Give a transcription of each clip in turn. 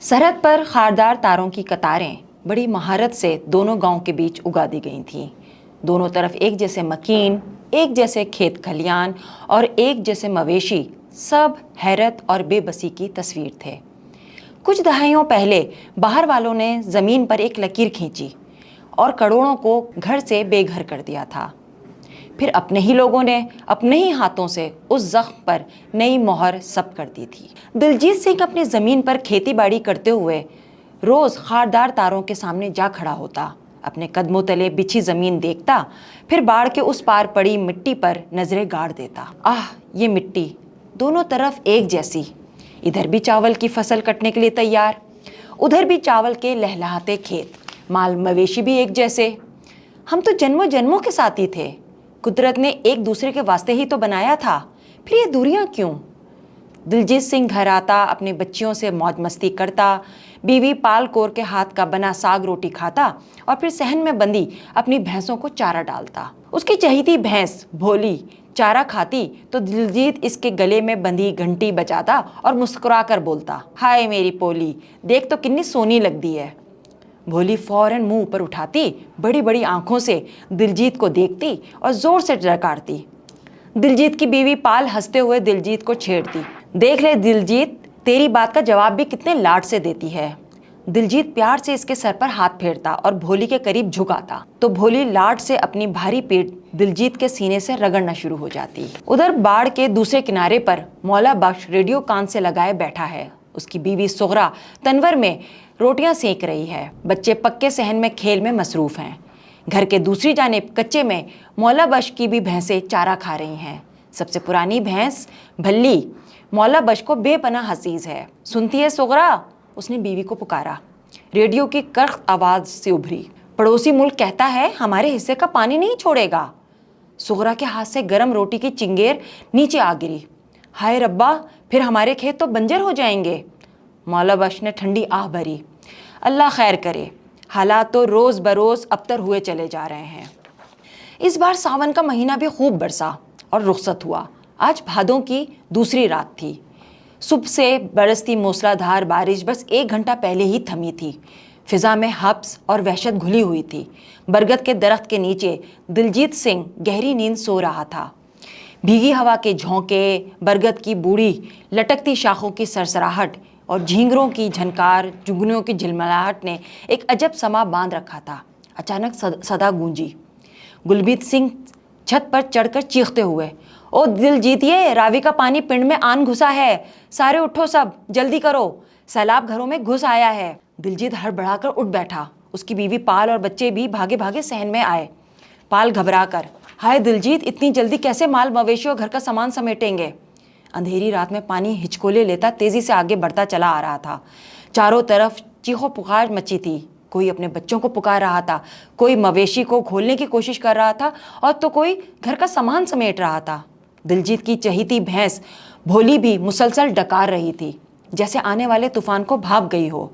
सरहद पर खारदार तारों की कतारें बड़ी महारत से दोनों गांव के बीच उगा दी गई थीं। दोनों तरफ एक जैसे मकीन, एक जैसे खेत खलियान और एक जैसे मवेशी, सब हैरत और बेबसी की तस्वीर थे। कुछ दहाइयों पहले बाहर वालों ने जमीन पर एक लकीर खींची और करोड़ों को घर से बेघर कर दिया था। फिर अपने ही लोगों ने अपने ही हाथों से उस जख्म पर नई मोहर सब कर दी थी। दिलजीत सिंह अपनी जमीन पर खेती बाड़ी करते हुए रोज खारदार तारों के सामने जा खड़ा होता, अपने कदमों तले बिछी जमीन देखता, फिर बाढ़ के उस पार पड़ी मिट्टी पर नजरें गाड़ देता। आह, ये मिट्टी दोनों तरफ एक जैसी, इधर भी चावल की फसल कटने के लिए तैयार, उधर भी चावल के लहलहाते खेत, माल मवेशी भी एक जैसे। हम तो जन्मों जन्मों के साथी थे, कुदरत ने एक दूसरे के वास्ते ही तो बनाया था, फिर ये दूरियां क्यों? दिलजीत सिंह घर आता, अपने बच्चियों से मौज मस्ती करता, बीवी पाल कौर के हाथ का बना साग रोटी खाता और फिर सहन में बंधी अपनी भैंसों को चारा डालता। उसकी चहीती भैंस भोली चारा खाती तो दिलजीत इसके गले में बंधी घंटी बजाता और मुस्कुरा कर बोलता, हाय मेरी पोली, देख तो कितनी सोनी लगती है। भोली फौरन मुंह ऊपर उठाती, बड़ी बड़ी आंखों से दिलजीत को देखती और जोर से डकारती। दिलजीत की बीवी पाल हंसते हुए दिलजीत को छेड़ती, देख ले दिलजीत, तेरी बात का जवाब भी कितने लाड से देती है। दिलजीत प्यार से इसके सर पर हाथ फेरता और भोली के करीब झुकाता तो भोली लाड से अपनी भारी पीठ दिलजीत के सीने से रगड़ना शुरू हो जाती। उधर बाढ़ के दूसरे किनारे पर मौला बख्श रेडियो कान से लगाए बैठा है। उसकी बीवी सुगरा तनवर में रोटियां सेक रही है। बच्चे पक्के सहन में खेल में मसरूफ हैं। घर के दूसरी जानिब कच्चे में मौला बख्श की भी भैंसें चारा खा रही हैं। सबसे पुरानी भैंस भल्ली मौला बख्श को बेपनाह हसीज है। सुनती है सुगरा? उसने बीवी को पुकारा। रेडियो की कर्ख आवाज से उभरी, पड़ोसी मुल्क कहता है हमारे हिस्से का पानी नहीं छोड़ेगा। सुगरा के हाथ से गर्म रोटी की चिंगेर नीचे आ गिरी। हाय रब्बा, फिर हमारे खेत तो बंजर हो जाएंगे। मौला बख्श ने ठंडी आह भरी। अल्लाह खैर करे, हालात तो रोज बरोज अबतर हुए चले जा रहे हैं। इस बार सावन का महीना भी खूब बरसा और रुखसत हुआ। आज भादों की दूसरी रात थी। सुबह से बरसती मूसलाधार बारिश बस 1 घंटा पहले ही थमी थी। फिजा में हब्स और वहशत घुली हुई थी। बरगद के दरख्त के नीचे दिलजीत सिंह गहरी नींद सो रहा था। भीगी हवा के झोंके, बरगद की बूढ़ी लटकती शाखों की सरसराहट और झींगरों की झनकार, जुगनियों की झिलमिलाहट ने एक अजब समा बांध रखा था। अचानक सदा गूंजी। गुलबीत सिंह छत पर चढ़कर चीखते हुए, ओ दिलजीतिए, रावी का पानी पिंड में आन घुसा है, सारे उठो, सब जल्दी करो, सैलाब घरों में घुस आया है। दिलजीत हड़बड़ाकर उठ बैठा। उसकी बीवी पाल और बच्चे भी भागे भागे सहन में आए। पाल घबरा कर, हाय दिलजीत, इतनी जल्दी कैसे माल मवेशी और घर का सामान समेटेंगे? अंधेरी रात में पानी हिचकोले लेता तेजी से आगे बढ़ता चला आ रहा था। चारों तरफ चीखों पुकार मची थी। कोई अपने बच्चों को पुकार रहा था, कोई मवेशी को खोलने की कोशिश कर रहा था और तो कोई घर का सामान समेट रहा था। दिलजीत की चहीती भैंस भोली भी मुसलसल डकार रही थी, जैसे आने वाले तूफान को भाप गई हो।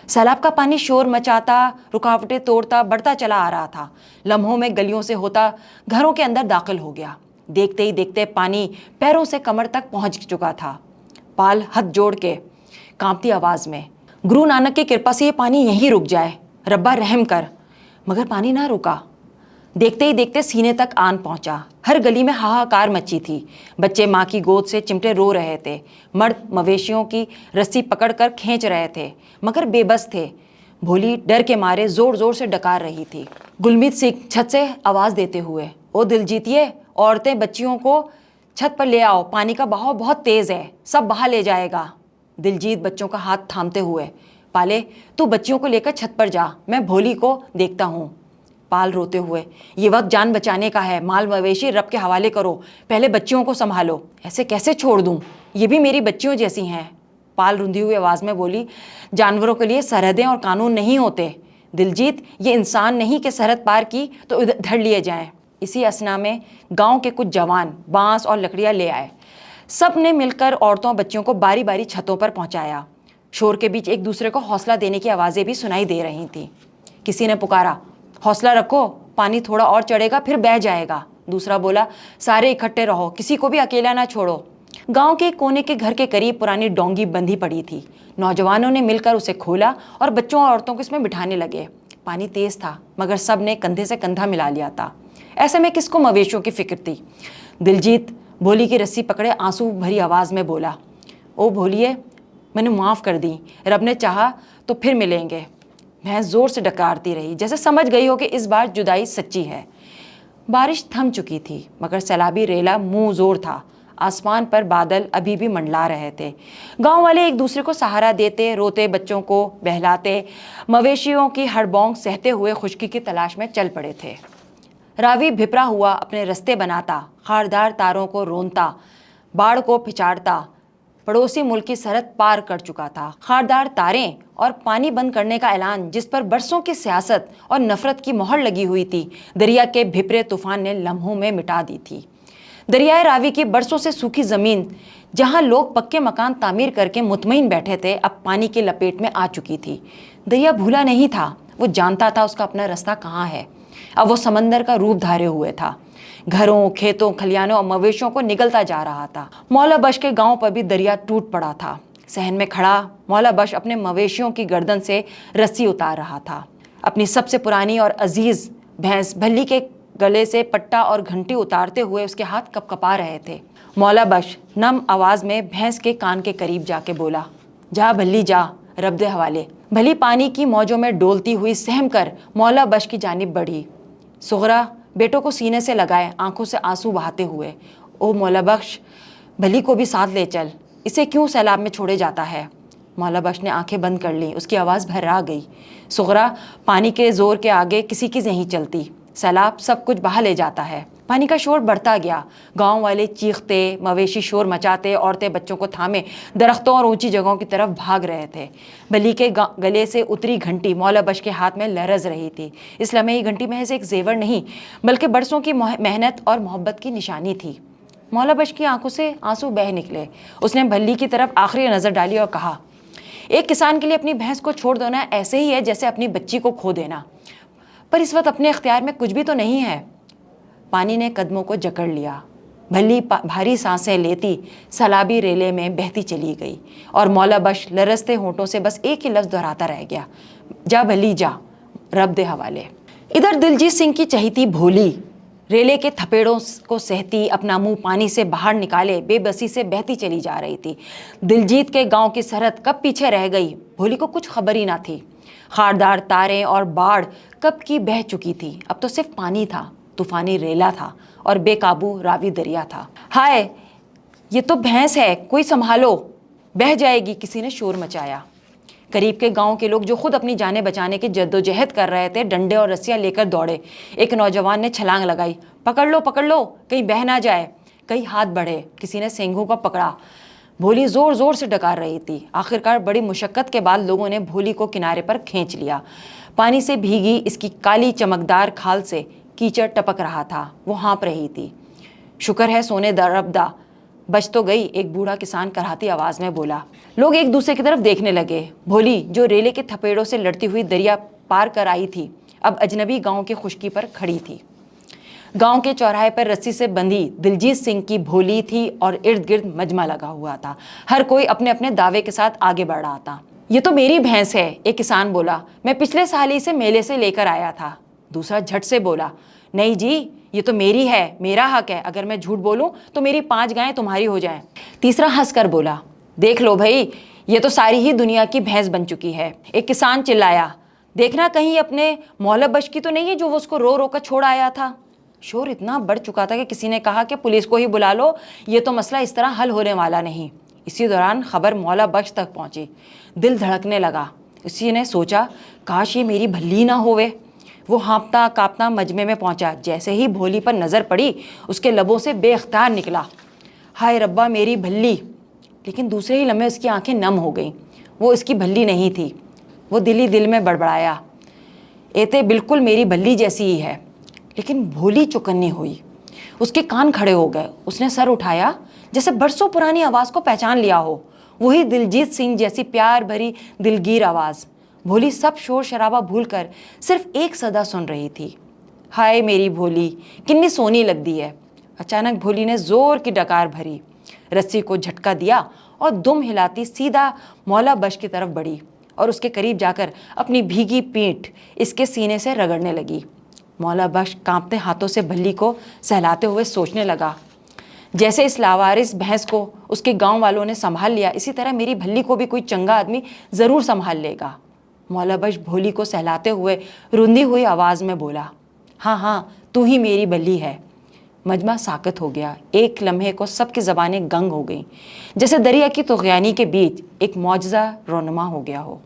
सैलाब का पानी शोर मचाता, रुकावटें तोड़ता बढ़ता चला आ रहा था। लम्हों में गलियों से होता घरों के अंदर दाखिल हो गया। देखते ही देखते पानी पैरों से कमर तक पहुंच चुका था। पाल हाथ जोड़ के कांपती आवाज में, गुरु नानक की कृपा से ये पानी यहीं रुक जाए, रब्बा रहम कर। मगर पानी ना रुका। देखते ही देखते सीने तक आन पहुंचा। हर गली में हाहाकार मची थी। बच्चे माँ की गोद से चिमटे रो रहे थे। मर्द मवेशियों की रस्सी पकड़कर खींच रहे थे, मगर बेबस थे। भोली डर के मारे जोर जोर से डकार रही थी। गुलमीत सिंह छत से आवाज देते हुए, ओ दिलजीतिए, औरतें बच्चियों को छत पर ले आओ, पानी का बहाव बहुत तेज है, सब बहा ले जाएगा। दिलजीत बच्चों का हाथ थामते हुए, पाले तू बच्चियों को लेकर छत पर जा, मैं भोली को देखता हूँ। पाल रोते हुए, ये वक्त जान बचाने का है, माल मवेशी रब के हवाले करो, पहले बच्चियों को संभालो। ऐसे कैसे छोड़ दूं, ये भी मेरी बच्चियों जैसी हैं। पाल रुंधी हुई आवाज में बोली, जानवरों के लिए सरहदें और कानून नहीं होते दिलजीत, ये इंसान नहीं कि सरहद पार की तो धर लिए जाएं। इसी असना में गांव के कुछ जवान बांस और लकड़ियां ले आए। सब ने मिलकर औरतों बच्चियों को बारी बारी छतों पर पहुंचाया। शोर के बीच एक दूसरे को हौसला देने की आवाजें भी सुनाई दे रही थीं। किसी ने पुकारा, हौसला रखो, पानी थोड़ा और चढ़ेगा फिर बह जाएगा। दूसरा बोला, सारे इकट्ठे रहो, किसी को भी अकेला ना छोड़ो। गांव के कोने के घर के करीब पुरानी डोंगी बंधी पड़ी थी। नौजवानों ने मिलकर उसे खोला और बच्चों और औरतों को इसमें बिठाने लगे। पानी तेज था, मगर सब ने कंधे से कंधा मिला लिया था। ऐसे में किसको मवेशियों की फिक्र थी। दिलजीत भोली की रस्सी पकड़े आंसू भरी आवाज में बोला, ओ भोलिए, मैंने माफ़ कर दी, रब ने चाहा तो फिर मिलेंगे। भैंस जोर से डकारती रही, जैसे समझ गई हो कि इस बार जुदाई सच्ची है। बारिश थम चुकी थी, मगर सैलाबी रेला मुंह जोर था। आसमान पर बादल अभी भी मंडला रहे थे। गांव वाले एक दूसरे को सहारा देते, रोते बच्चों को बहलाते, मवेशियों की हड़बौंग सहते हुए खुशकी की तलाश में चल पड़े थे। रावी भिपरा हुआ अपने रास्ते बनाता, खारदार तारों को रोनता, बाढ़ को पिछाड़ता, पड़ोसी मुल्क की सरहद पार कर चुका था। खारदार तारें और पानी बंद करने का ऐलान, जिस पर बरसों की सियासत और नफरत की मोहर लगी हुई थी, दरिया के भिपरे तूफान ने लम्हों में मिटा दी थी। दरियाए रावी की बरसों से सूखी जमीन, जहां लोग पक्के मकान तामीर करके मुतमईन बैठे थे, अब पानी की लपेट में आ चुकी थी। दरिया भूला नहीं था, वो जानता था उसका अपना रास्ता कहाँ है। अब वो समंदर का रूप धारे हुए था, घरों, खेतों, खलियानों और मवेशियों को निगलता जा रहा था। मौला बश के गांव पर भी दरिया टूट पड़ा था। सहन में खड़ा मौला बश अपने मवेशियों की गर्दन से रस्सी उतार रहा था। अपनी सबसे पुरानी और अजीज भैंस भल्ली के गले से पट्टा और घंटी उतारते हुए उसके हाथ कपकपा रहे थे। मौला बश नम आवाज में भैंस के कान के करीब जाके बोला, जा भल्ली जा, रब दे हवाले। भली पानी की मौजों में डोलती हुई सहम कर मौला बश की जानिब बढ़ी। सुगरा बेटों को सीने से लगाए, आंखों से आंसू बहाते हुए, ओ मौला बख्श, भली को भी साथ ले चल, इसे क्यों सैलाब में छोड़े जाता है। मौला बख्श ने आंखें बंद कर ली, उसकी आवाज़ भर्रा गई। सुगरा, पानी के जोर के आगे किसी की नहीं चलती, सैलाब सब कुछ बहा ले जाता है। पानी का शोर बढ़ता गया। गांव वाले चीखते, मवेशी शोर मचाते, औरतें बच्चों को थामे दरख्तों और ऊंची जगहों की तरफ भाग रहे थे। बली के गले से उतरी घंटी मौला बश के हाथ में लरज रही थी। इस लम्हे ये घंटी महज एक जेवर नहीं, बल्कि बरसों की मेहनत और मोहब्बत की निशानी थी। मौला बश की आंखों से आंसू बह निकले। उसने भल्ली की तरफ आखिरी नज़र डाली और कहा, एक किसान के लिए अपनी भैंस को छोड़ देना ऐसे ही है जैसे अपनी बच्ची को खो देना, पर इस वक्त अपने इख्तियार में कुछ भी तो नहीं है। पानी ने कदमों को जकड़ लिया। भल्ली भारी सांसें लेती सैलाबी रेले में बहती चली गई और मौला बश लरसते होंठों से बस एक ही लफ्ज़ दोहराता रह गया, जा भल्ली जा, रब दे हवाले। इधर दिलजीत सिंह की चहीती भोली रेले के थपेड़ों को सहती, अपना मुंह पानी से बाहर निकाले बेबसी से बहती चली जा रही थी। दिलजीत के गांव की सरहद कब पीछे रह गई, भोली को कुछ खबर ही ना थी। खारदार तारें और बाढ़ कब की बह चुकी थी, अब तो सिर्फ पानी था, तूफानी रेला था और बेकाबू रावी दरिया था। हाय, ये तो भैंस है, कोई संभालो, बह जाएगी, किसी ने शोर मचाया। करीब के गांव के लोग जो खुद अपनी जानें बचाने की जद्दोजहद कर रहे थे, डंडे और रस्सियां लेकर दौड़े। एक नौजवान ने छलांग लगाई, पकड़ लो, कहीं बह ना जाए। कई हाथ बढ़े, किसी ने सेंघों को पकड़ा। भोली जोर जोर से डकार रही थी। आखिरकार बड़ी मुशक्कत के बाद लोगों ने भोली को किनारे पर खींच लिया। पानी से भीगी इसकी काली चमकदार खाल से कीचड़ टपक रहा था, वो हाँप रही थी। शुक्र है सोने दरबदा, बच तो गई, एक बूढ़ा किसान कराहती आवाज में बोला। लोग एक दूसरे की तरफ देखने लगे। भोली जो रेले के थपेड़ों से लड़ती हुई दरिया पार कर आई थी, अब अजनबी गांव की खुशकी पर खड़ी थी। गांव के चौराहे पर रस्सी से बंधी दिलजीत सिंह की भोली थी और इर्द गिर्द मजमा लगा हुआ था। हर कोई अपने अपने दावे के साथ आगे बढ़ रहा था। ये तो मेरी भैंस है, एक किसान बोला, मैं पिछले साल ही इसे मेले से लेकर आया था। दूसरा झट से बोला, नहीं जी, ये तो मेरी है, मेरा हक है, अगर मैं झूठ बोलूं तो मेरी 5 गायें तुम्हारी हो जाएं। तीसरा हंसकर बोला, देख लो भाई, ये तो सारी ही दुनिया की भैंस बन चुकी है। एक किसान चिल्लाया, देखना कहीं अपने मौला बश की तो नहीं है जो वो उसको रो रो कर छोड़ आया था। शोर इतना बढ़ चुका था कि किसी ने कहा कि पुलिस को ही बुला लो, ये तो मसला इस तरह हल होने वाला नहीं। इसी दौरान खबर मौला बख्श तक पहुंची। दिल धड़कने लगा। उसी ने सोचा, काश ये मेरी भल्ली ना होवे। वो हाँपता कांपता मजमे में पहुंचा। जैसे ही भोली पर नज़र पड़ी, उसके लबों से बेख्तियार निकला, हाय रब्बा मेरी भल्ली। लेकिन दूसरे ही लम्हे उसकी आंखें नम हो गईं। वो इसकी भल्ली नहीं थी। वो दिल ही दिल में बड़बड़ाया, एते बिल्कुल मेरी भल्ली जैसी ही है। लेकिन भोली चौकन्नी हुई, उसके कान खड़े हो गए। उसने सर उठाया, जैसे बरसों पुरानी आवाज़ को पहचान लिया हो, वही दिलजीत सिंह जैसी प्यार भरी दिलगीर आवाज़। भोली सब शोर शराबा भूलकर सिर्फ एक सदा सुन रही थी, हाय मेरी भोली, कितनी सोनी लगती है। अचानक भोली ने जोर की डकार भरी। رسی کو جھٹکا دیا اور دم ہلاتی سیدھا مولا بخش کی طرف بڑھی اور اس کے قریب جا کر اپنی بھیگی پیٹھ اس کے سینے سے رگڑنے لگی۔ مولا بخش کانپتے ہاتھوں سے بھلی کو سہلاتے ہوئے سوچنے لگا، جیسے اس لاوارث بھینس کو اس کے گاؤں والوں نے سنبھال لیا، اسی طرح میری بھلی کو بھی کوئی چنگا آدمی ضرور سنبھال لے گا۔ مولا بخش بھولی کو سہلاتے ہوئے رندی ہوئی آواز میں بولا، ہاں ہاں تو ہی میری بھلی ہے۔ مجمع ساکت ہو گیا۔ ایک لمحے کو سب کی زبانیں گنگ ہو گئیں، جیسے دریا کی طغیانی کے بیچ ایک معجزہ رونما ہو گیا ہو۔